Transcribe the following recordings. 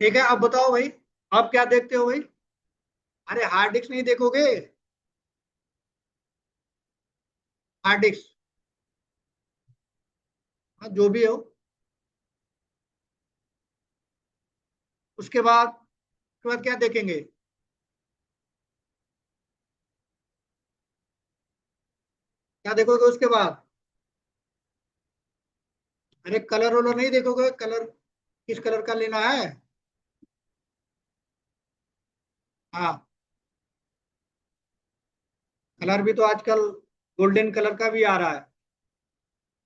ठीक है, अब बताओ भाई, आप क्या देखते हो भाई? अरे हार्ड डिस्क नहीं देखोगे? हार्ड डिस्क, हाँ जो भी हो। उसके बाद क्या देखेंगे? क्या देखोगे उसके बाद? अरे कलर वलर नहीं देखोगे? कलर किस कलर का लेना है? हाँ, कलर भी तो आजकल गोल्डन कलर का भी आ रहा है।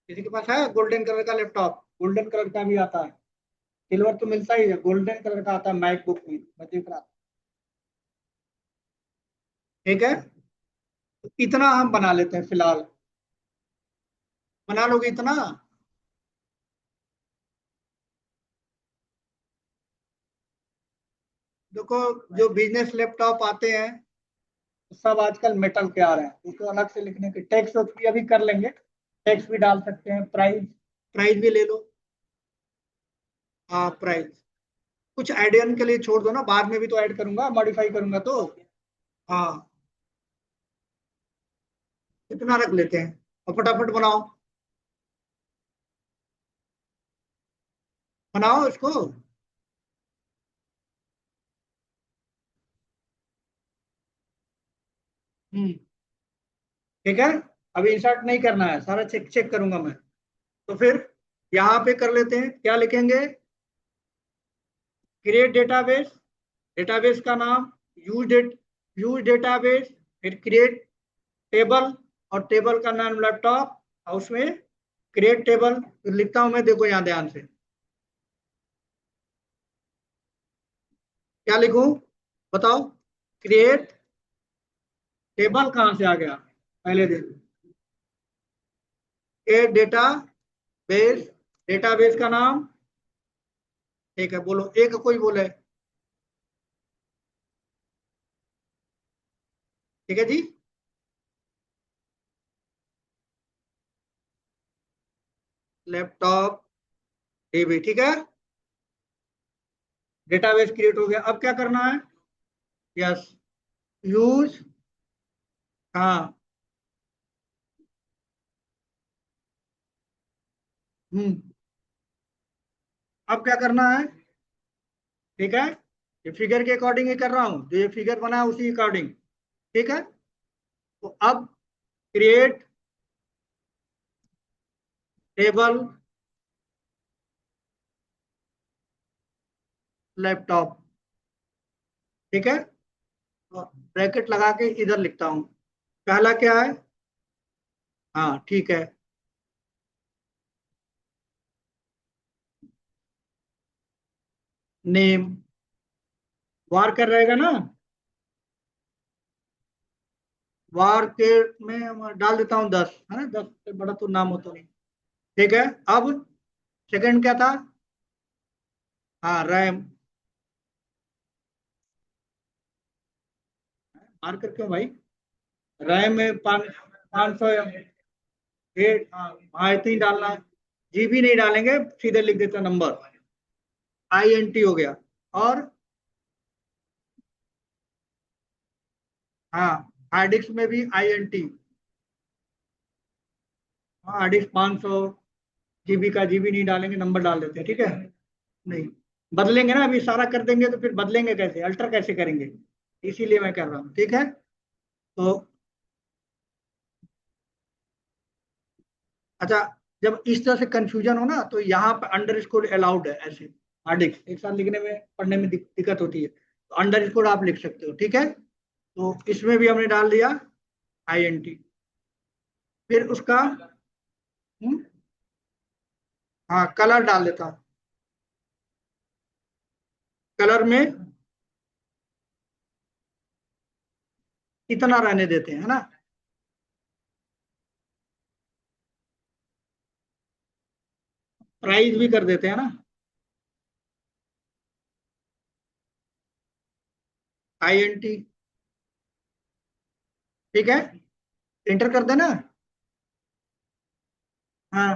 किसी के पास है गोल्डन कलर का लैपटॉप? गोल्डन कलर का भी आता है। सिल्वर तो मिलता ही है, गोल्डन कलर का आता है मैकबुक में, मैं देख रहा था। ठीक है, तो इतना हम बना लेते हैं फिलहाल। बना लोगे इतना? देखो, जो बिजनेस लैपटॉप आते हैं सब आजकल मेटल के आ रहे हैं, उसको अलग से लिखने के टैक्स भी अभी कर लेंगे। टैक्स भी डाल सकते हैं, प्राइस, प्राइस भी ले लो। हाँ प्राइस, कुछ एडियन के लिए छोड़ दो ना, बाद में भी तो ऐड करूंगा, मॉडिफाई करूंगा तो। हाँ, इतना रख लेते हैं और फटाफट बनाओ। बनाओ इसको। हम्म। ठीक है, अभी इंसर्ट नहीं करना है, सारा चेक चेक करूंगा मैं। तो फिर यहाँ पे कर लेते हैं, क्या लिखेंगे? क्रिएट डेटाबेस, डेटाबेस का नाम, यूज डेटाबेस, फिर क्रिएट टेबल, और टेबल का नाम लैपटॉप, और उसमें क्रिएट टेबल लिखता हूं मैं, देखो यहाँ ध्यान से। क्या लिखूं? बताओ। क्रिएट टेबल कहाँ से आ गया? पहले देखो, ए डेटा बेस, डेटाबेस का नाम। ठीक है, बोलो, एक कोई बोले। ठीक है जी। लैपटॉप डीबी, ठीक है। डेटाबेस क्रिएट हो गया, अब क्या करना है? यस, यूज, हाँ। हम्म। अब क्या करना है? ठीक है, ये फिगर के अकॉर्डिंग ही कर रहा हूँ, जो ये फिगर बना है उसी अकॉर्डिंग। ठीक है, तो अब क्रिएट टेबल लैपटॉप। ठीक है, ब्रैकेट लगा के इधर लिखता हूँ। पहला क्या है? हाँ ठीक है। नेम, वार कर रहेगा ना? वार के में मैं डाल देता हूँ 10, है ना, 10 से बड़ा तो नाम होता नहीं। ठीक है, अब सेकंड क्या था? हाँ रैम। मार कर क्यों भाई? रैम में 500 8, हाँ हाँ, इतनी डालना है। जीबी नहीं डालेंगे, सीधे लिख देते नंबर। INT हो गया। और हाँ, हार्ड डिस्क में भी INT। हाँ, हार्ड डिस्क 500 GB का, जीबी नहीं डालेंगे, नंबर डाल देते हैं, ठीक है। नहीं, बदलेंगे ना, अभी सारा कर देंगे तो फिर बदलेंगे कैसे, अल्टर कैसे करेंगे? इसीलिए मैं कर रहा हूँ, ठीक है। तो अच्छा, जब इस तरह से कंफ्यूजन हो ना, तो यहाँ पे अंडर स्कोर अलाउड है ऐसे। हार्ड डिस्क एक साथ लिखने में, पढ़ने में दिक्कत होती है, तो अंडर स्कोर आप लिख सकते हो, ठीक है। तो इसमें भी हमने डाल दिया INT। फिर उसका हम्म, हाँ कलर डाल देता हूँ। कलर में इतना रहने देते हैं, है ना। प्राइस भी कर देते हैं ना, INT। ठीक है, इंटर कर देना। हाँ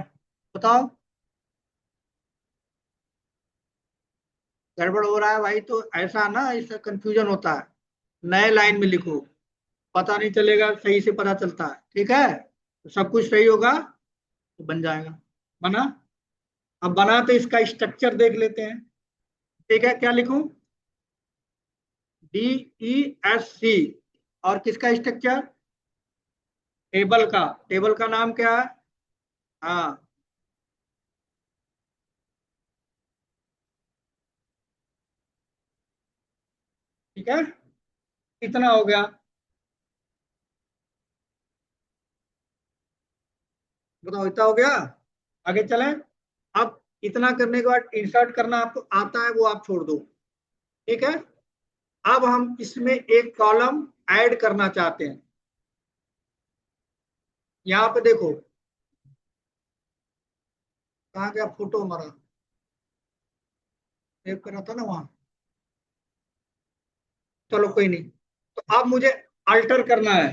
बताओ। गड़बड़ हो रहा है भाई तो ऐसा ना, इससे कंफ्यूजन होता है। नए लाइन में लिखो, पता नहीं चलेगा, सही से पता चलता है। ठीक है, तो सब कुछ सही होगा तो बन जाएगा। बना। अब बना तो इसका स्ट्रक्चर देख लेते हैं। ठीक है, क्या लिखूं? DESC। और किसका स्ट्रक्चर? टेबल का। टेबल का नाम क्या है? हाँ, ठीक है, इतना हो गया। बताओ, इतना हो गया। आगे चलें। अब इतना करने के बाद इंसर्ट करना आपको आता है, वो आप छोड़ दो। ठीक है, अब हम इसमें एक कॉलम ऐड करना चाहते हैं। यहाँ पे देखो, कहाँ गया फोटो हमारा? सेव करा था ना वहां। चलो कोई नहीं। तो अब मुझे अल्टर करना है।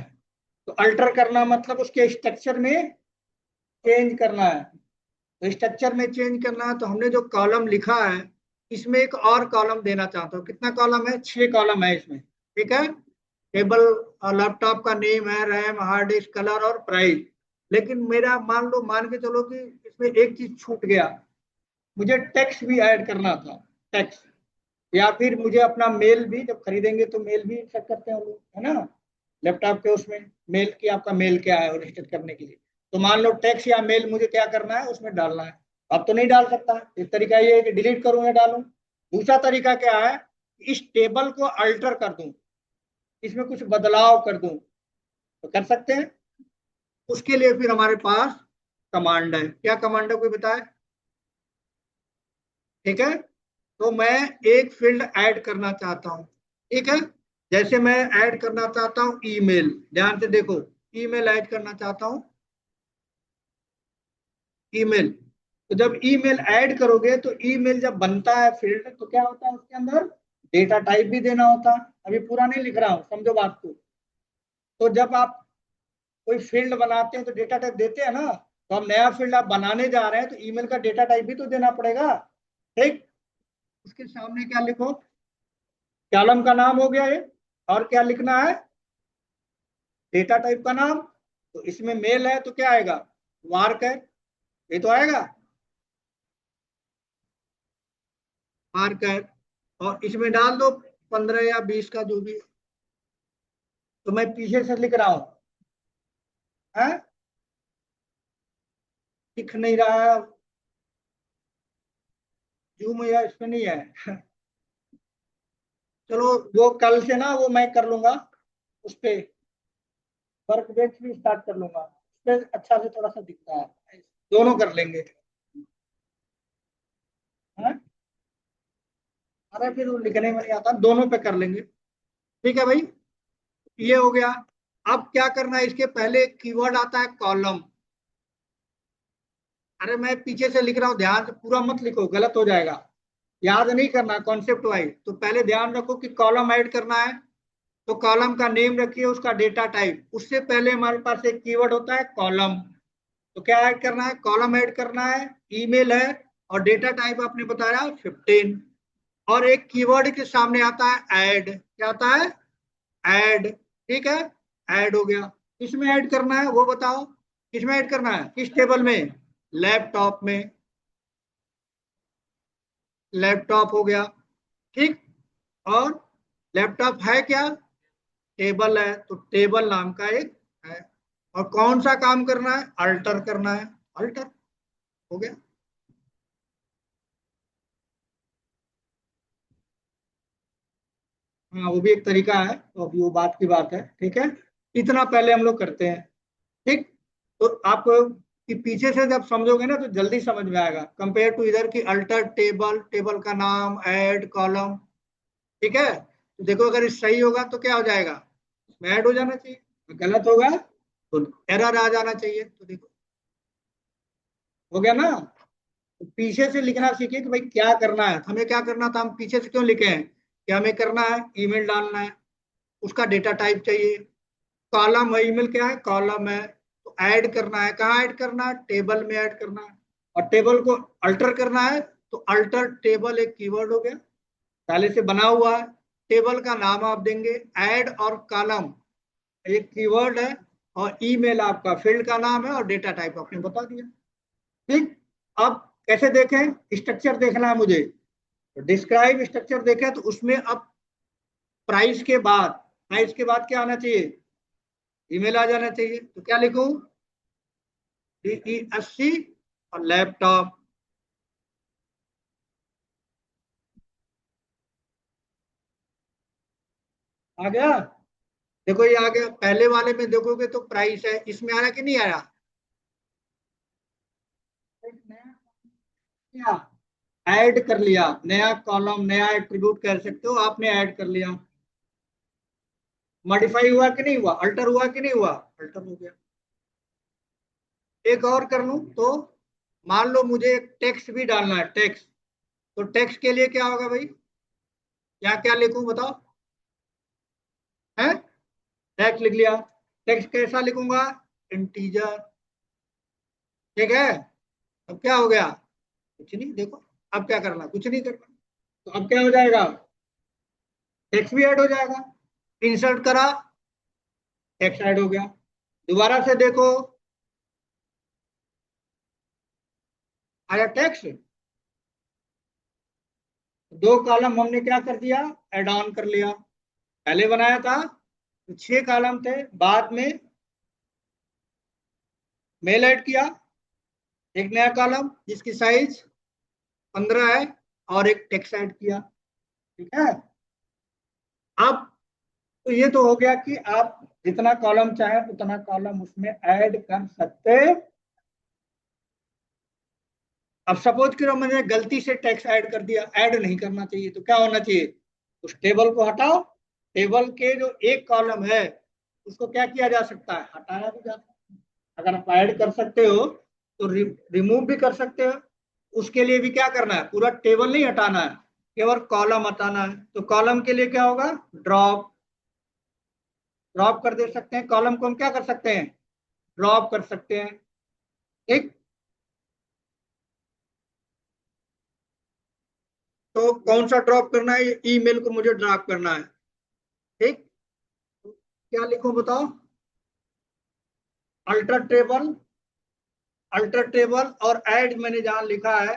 तो अल्टर करना मतलब उसके स्ट्रक्चर में चेंज करना है। तो स्ट्रक्चर में चेंज करना है, तो हमने जो कॉलम लिखा है, इसमें एक और कॉलम देना चाहता हूँ। कितना कॉलम है? 6 कॉलम है इसमें। ठीक है, टेबल, लैपटॉप का नेम है, रैम, हार्ड डिस्क, कलर और प्राइस। लेकिन मेरा मान लो, मान के चलो कि इसमें एक चीज छूट गया। मुझे टैक्स भी ऐड करना था। टैक्स, या फिर मुझे अपना मेल भी, जब खरीदेंगे तो मेल भी चेक करते हैं हम लोग, है ना, लैपटॉप के उसमें मेल की, आपका मेल क्या है रजिस्टर करने के लिए। तो मान लो टैक्स या मेल मुझे क्या करना है, उसमें डालना है। अब तो नहीं डाल सकता। एक तरीका ये है कि डिलीट करूं या डालूं। दूसरा तरीका क्या है, इस टेबल को अल्टर कर दूं, इसमें कुछ बदलाव कर दूं, तो कर सकते हैं। उसके लिए फिर हमारे पास कमांड है। क्या कमांड है, कोई बताए? ठीक है, तो मैं एक फील्ड ऐड करना चाहता हूं। ठीक है, जैसे मैं ऐड करना चाहता हूं ईमेल। ध्यान से देखो, ईमेल ऐड करना चाहता हूं, ईमेल। तो जब ईमेल ऐड करोगे तो ईमेल जब बनता है फील्ड, तो क्या होता है उसके अंदर? डेटा टाइप भी देना होता है। अभी पूरा नहीं लिख रहा हूं, समझो बात को। तो जब आप कोई फील्ड बनाते हैं तो डेटा टाइप देते हैं ना। तो हम नया फील्ड आप बनाने जा रहे हैं, तो ईमेल का डेटा टाइप भी तो देना पड़ेगा। ठीक, उसके सामने क्या लिखो? कॉलम का नाम हो गया ये। और क्या लिखना है? डेटा टाइप का नाम। तो इसमें मेल है तो क्या आएगा? मार्क है, ये तो आएगा मार्क है। और इसमें डाल दो 15 या 20 का जो भी। तो मैं पीछे से लिख रहा हूं, है, दिख नहीं रहा है। जूम या इसमें नहीं है। चलो, वो कल से ना वो मैं कर लूंगा उस पे, वर्क बेंच भी स्टार्ट कर लूंगा उस पे। अच्छा से थोड़ा सा दिखता है। दोनों कर लेंगे। है, अरे फिर वो लिखने में नहीं आता, दोनों पे कर लेंगे। ठीक है भाई, ये हो गया। अब क्या करना है, इसके पहले एक कीवर्ड आता है कॉलम। अरे मैं पीछे से लिख रहा हूँ, ध्यान से पूरा मत लिखो, गलत हो जाएगा। याद नहीं करना कॉन्सेप्ट वाइज, तो पहले ध्यान रखो कि कॉलम ऐड करना है। तो कॉलम का नेम रखिए, उसका डेटा टाइप। उससे पहले हमारे पास एक कीवर्ड होता है कॉलम। तो क्या ऐड करना है? कॉलम ऐड करना है, ईमेल है, और डेटा टाइप आपने बताया 15। और एक कीवर्ड के सामने आता है ऐड। क्या आता है? ऐड। ठीक है, ऐड हो गया। किसमें ऐड करना है वो बताओ? किसमें ऐड करना है, किस टेबल में? लैपटॉप में। लैपटॉप हो गया। ठीक, और लैपटॉप है क्या? टेबल है, तो टेबल नाम का एक है। और कौन सा काम करना है? अल्टर करना है। अल्टर हो गया। हाँ, वो भी एक तरीका है, तो अभी वो बात की बात है। ठीक है, इतना पहले हम लोग करते हैं। ठीक, तो आप कि पीछे से जब समझोगे ना तो जल्दी समझ में आएगा, कंपेयर टू इधर की अल्टर टेबल, टेबल का नाम, ऐड, कॉलम। ठीक है, तो देखो अगर सही होगा तो क्या हो जाएगा, इसमें ऐड हो जाना चाहिए। गलत होगा तो एरर आ जाना चाहिए। तो देखो, हो गया ना। तो पीछे से लिखना सीखिए कि भाई क्या करना है, हमें क्या करना था, हम पीछे से क्यों लिखे हैं कि हमें करना है ईमेल डालना है, उसका डेटा टाइप चाहिए। कॉलम है, ईमेल क्या है? कॉलम है। तो ऐड करना है, कहाँ ऐड करना है? टेबल में ऐड करना है। और टेबल को अल्टर करना है, तो अल्टर टेबल एक कीवर्ड हो गया। पहले से बना हुआ है। टेबल का नाम आप देंगे, ऐड और कॉलम एक कीवर्ड है, और ईमेल आपका फील्ड का नाम है, और डेटा टाइप आपने बता दिया। ठीक। अब कैसे देखें, स्ट्रक्चर देखना है मुझे। डिस्क्राइब स्ट्रक्चर देखें तो उसमें अब प्राइस के बाद क्या आना चाहिए, ईमेल आ जाना चाहिए। तो क्या लिखूं, DESC और लैपटॉप। आ गया। देखो ये आ गया। पहले वाले में देखोगे तो प्राइस है, इसमें आया कि नहीं आया। एक नया ऐड कर लिया, नया कॉलम, नया एट्रीब्यूट कह सकते हो आपने, ऐड कर लिया। मॉडिफाई हुआ कि नहीं हुआ, अल्टर हुआ कि नहीं हुआ, अल्टर हो गया। एक और कर लूं तो, मान लो मुझे एक टेक्स्ट भी डालना है, टेक्स्ट। तो टेक्स्ट के लिए क्या होगा भाई, क्या क्या लिखूं बताओ। है, टेक्स्ट लिख लिया। टेक्स्ट कैसा लिखूंगा, इंटीजर। ठीक है। अब क्या हो गया, कुछ नहीं, देखो। अब क्या करना, कुछ नहीं करना। तो अब क्या हो जाएगा, टेक्स्ट भी ऐड हो जाएगा। इंसर्ट करा, टेक्स्ट ऐड हो गया। दोबारा से देखो, आया टेक्स्ट। दो कॉलम हमने क्या कर दिया, ऐड ऑन कर लिया। पहले बनाया था तो 6 कॉलम थे, बाद में मेल ऐड किया, एक नया कॉलम जिसकी साइज 15 है, और एक टेक्स्ट ऐड किया। ठीक है। अब तो ये तो हो गया कि आप जितना कॉलम चाहे उतना कॉलम उसमें ऐड कर सकते। अब सपोज करो मैंने गलती से टेक्स्ट ऐड कर दिया, ऐड नहीं करना चाहिए, तो क्या होना चाहिए, उस टेबल को हटाओ। टेबल के जो एक कॉलम है उसको क्या किया जा सकता है, हटाया भी जा सकता है। अगर आप ऐड कर सकते हो तो रिमूव भी कर सकते हो। उसके लिए भी क्या करना है, पूरा टेबल नहीं हटाना है, केवल कॉलम हटाना है। तो कॉलम के लिए क्या होगा, ड्रॉप। ड्रॉप कर दे सकते हैं, कॉलम को हम क्या कर सकते हैं, ड्रॉप कर सकते हैं। ठीक। तो कौन सा ड्रॉप करना है, ईमेल को मुझे ड्रॉप करना है। ठीक। क्या लिखूं बताओ, अल्टर टेबल। अल्टर टेबल और ऐड मैंने जहां लिखा है,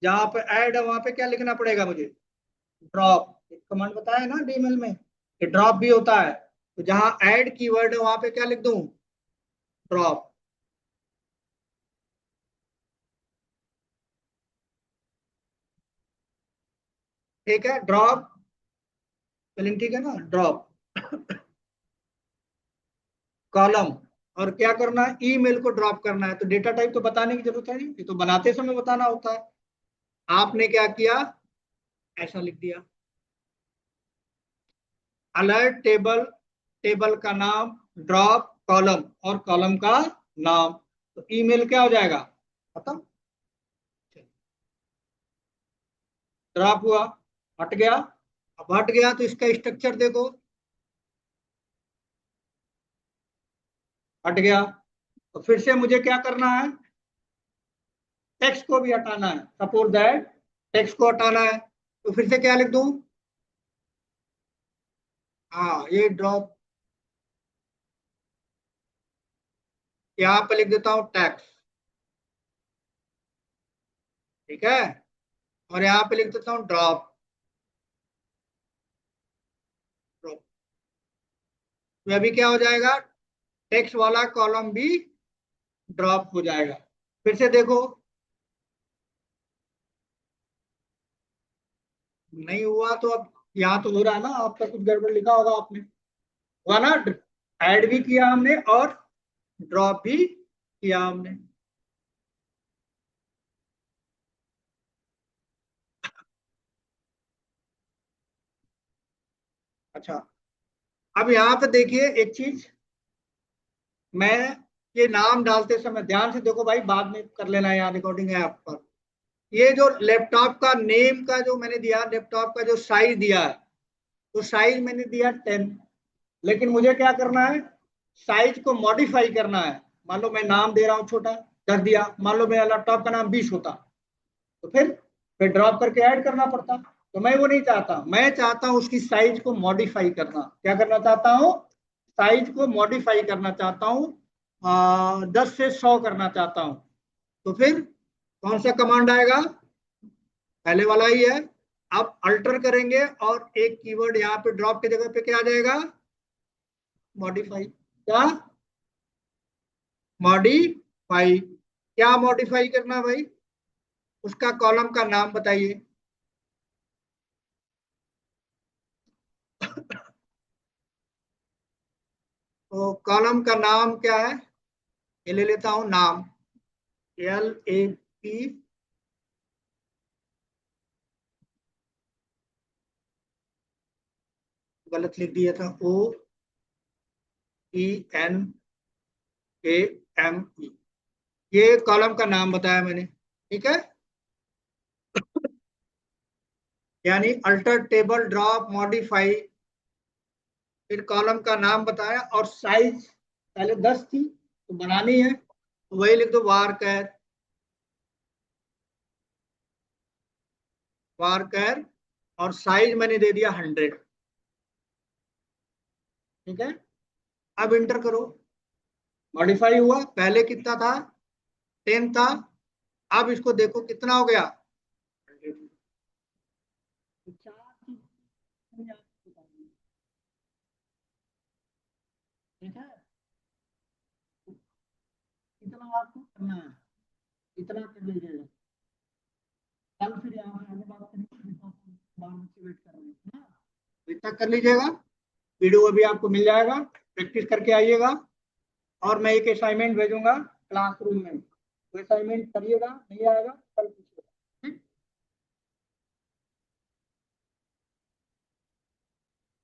जहां पे ऐड है वहां पे क्या लिखना पड़ेगा मुझे, ड्रॉप। एक कमांड बताया ना डीएमएल में कि ड्रॉप भी होता है। तो जहां ऐड कीवर्ड है वहां पे क्या लिख दूं, ड्रॉप। ठीक है, ड्रॉप। स्पेलिंग ठीक है ना, ड्रॉप कॉलम। और क्या करना है, ईमेल को ड्रॉप करना है। तो डेटा टाइप तो बताने की जरूरत है नहीं, ये तो बनाते समय बताना होता है। आपने क्या किया, ऐसा लिख दिया, अलर्ट टेबल, टेबल का नाम, ड्रॉप कॉलम, और कॉलम का नाम। तो ईमेल क्या हो जाएगा, खत्म। ड्रॉप हुआ, हट गया। अब हट गया तो इसका स्ट्रक्चर देखो, हट गया। तो फिर से मुझे क्या करना है, टेक्स्ट को भी हटाना है। सपोज दैट टेक्स्ट को हटाना है, तो फिर से क्या लिख दूं, हाँ ये ड्रॉप, यहाँ पे लिख देता हूँ टेक्स्ट। ठीक है। और यहाँ पे लिख देता हूँ ड्रॉप। ड्रॉप। तो अभी क्या हो जाएगा, टेक्स्ट वाला कॉलम भी ड्रॉप हो जाएगा। फिर से देखो, नहीं हुआ तो अब यहाँ तो हो रहा है ना, आपका कुछ गड़बड़ लिखा होगा आपने, हुआ ना। ऐड भी किया हमने और ड्रॉप भी किया हमने। अच्छा, अब यहाँ पे देखिए एक चीज, मैं ये नाम डालते समय ध्यान से देखो भाई, बाद में कर लेना, यहाँ रिकॉर्डिंग है आप पर। ये जो लैपटॉप का नेम का जो मैंने दिया, लैपटॉप का जो साइज दिया है, तो साइज मैंने दिया 10। लेकिन मुझे क्या करना है, साइज को मॉडिफाई करना है। मान लो मैं नाम दे रहा हूँ छोटा, 10 दिया, मान लो मेरा लैपटॉप का नाम 20 होता, तो फिर ड्रॉप करके ऐड करना पड़ता। तो मैं वो नहीं चाहता, मैं चाहता हूं उसकी साइज को मॉडिफाई करना। क्या करना चाहता हूं? साइज को मॉडिफाई करना चाहता हूं, 10 से 100 करना चाहता हूं। तो फिर कौन सा कमांड आएगा? पहले वाला ही है। आप अल्टर करेंगे और एक कीवर्ड यहाँ पे ड्रॉप की जगह पे क्या आ जाएगा? मॉडिफाई। क्या? मॉडिफाई। क्या मॉडिफाई करना भाई? उसका कॉलम का नाम बताइए। तो कॉलम का नाम क्या है? ये ले लेता हूं नाम, LAP। गलत लिख दिया था, OENAME। ये कॉलम का नाम बताया मैंने, ठीक है। यानी अल्टर, टेबल, ड्रॉप, मॉडिफाई, फिर कॉलम का नाम बताया और साइज पहले 10 थी तो बनानी है, तो वही लिख दो, वार कैर और साइज मैंने दे दिया 100। ठीक है, अब इंटर करो। मॉडिफाई हुआ, पहले कितना था? 10 था। अब इसको देखो कितना हो गया? 100। तो चार चीज मैंने आपको बता दी, ठीक है। इतना आपको करना है, इतना कर लीजिएगा। कल फिर यहाँ पे आगे बात करेंगे, बाल बच्चे वेट कर रहे हैं ना। तो इतना कर लीजिएगा, वीडियो अभी आपको मिल जाएगा, प्रैक्टिस करके आइएगा। और मैं एक असाइनमेंट भेजूंगा क्लासरूम में, तो असाइनमेंट करिएगा, नहीं आएगा